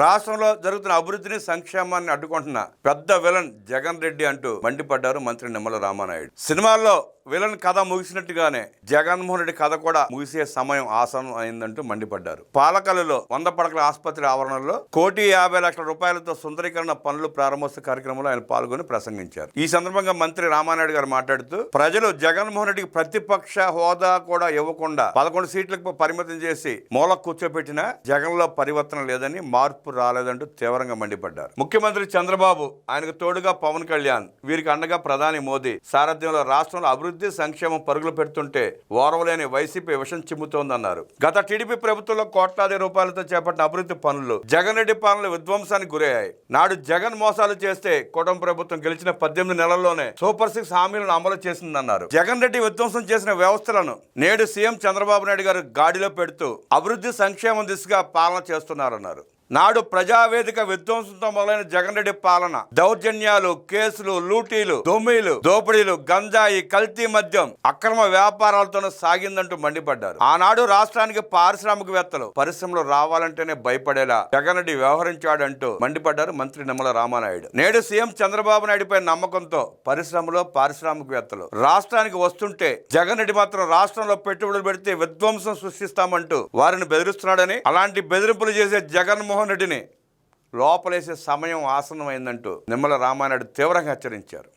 రాష్ట్రంలో జరుగుతున్న అభివృద్ధిని సంక్షేమాన్ని అడ్డుకుంటున్న పెద్ద విలన్ జగన్ రెడ్డి అంటూ మండిపడ్డారు మంత్రి నిమ్మల రామానాయుడు. సినిమాల్లో విలన్ కథ ముగిసినట్టుగానే జగన్మోహన్ రెడ్డి కథ కూడా ముగిసే సమయం ఆసనం అయిందంటూ మండిపడ్డారు. పాలకలలో 100 పడకల ఆసుపత్రి ఆవరణలో ₹1,50,00,000 సుందరీకరణ పనులు ప్రారంభోత్సవ కార్యక్రమంలో ఆయన పాల్గొని ప్రసంగించారు. ఈ సందర్భంగా మంత్రి రామానాయుడు గారు మాట్లాడుతూ, ప్రజలు జగన్మోహన్ రెడ్డికి ప్రతిపక్ష హోదా కూడా ఇవ్వకుండా 11 సీట్లకు పరిమితం చేసి మూల కూర్చోబెట్టినా జగన్ లో పరివర్తన లేదని, మార్పు రాలేదంటూ తీవ్రంగా మండిపడ్డారు. ముఖ్యమంత్రి చంద్రబాబు, ఆయనకు తోడుగా పవన్ కళ్యాణ్, వీరికి అండగా ప్రధాని మోదీ సారథ్యంలో రాష్ట్రంలో అభివృద్ధి సంక్షేమం పరుగులు పెడుతుంటే ఓర్వలేని వైసీపీ విషం చిమ్ముతోందన్నారు. గత టీడీపీ ప్రభుత్వంలో కోట్లాది రూపాయలతో చేపట్టిన అభివృద్ధి పనులు జగన్ రెడ్డి పాలనలో విధ్వంసానికి గురయ్యాయి. నాడు జగన్ మోసాలు చేస్తే కూటమి ప్రభుత్వం గెలిచిన 18 నెలల్లోనే సూపర్ 6 హామీలను అమలు చేసిందన్నారు. జగన్ రెడ్డి విధ్వంసం చేసిన వ్యవస్థలను నేడు సీఎం చంద్రబాబు నాయుడు గారు గాడిలో పెడుతూ అభివృద్ధి సంక్షేమం దిశగా పాలన చేస్తున్నారన్నారు. నాడు ప్రజావేదిక విధ్వంసంతో మొదలైన జగన్ రెడ్డి పాలన దౌర్జన్యాలు, కేసులు, లూటీలు, దొమ్మిలు, దోపిడీలు, గంజాయి, కల్తీ మద్యం, అక్రమ వ్యాపారాలతోనే సాగిందంటూ మండిపడ్డారు. ఆనాడు రాష్ట్రానికి పారిశ్రామికవేత్తలు పరిశ్రమలు రావాలంటేనే భయపడేలా జగన్ రెడ్డి వ్యవహరించాడంటూ మండిపడ్డారు మంత్రి నిమ్మల రామానాయుడు. నేడు సీఎం చంద్రబాబు నాయుడుపై నమ్మకంతో పరిశ్రమలు, పారిశ్రామికవేత్తలు రాష్ట్రానికి వస్తుంటే జగన్ రెడ్డి మాత్రం రాష్ట్రంలో పెట్టుబడులు పెడితే విధ్వంసం సృష్టిస్తామంటూ వారిని బెదిరిస్తున్నాడని, అలాంటి బెదిరింపులు చేసే జగన్మోహన్ రెడ్డిని లోపలేసే సమయం ఆసన్నమైందంటూ నిమ్మల రామానాయుడు తీవ్రంగా హెచ్చరించారు.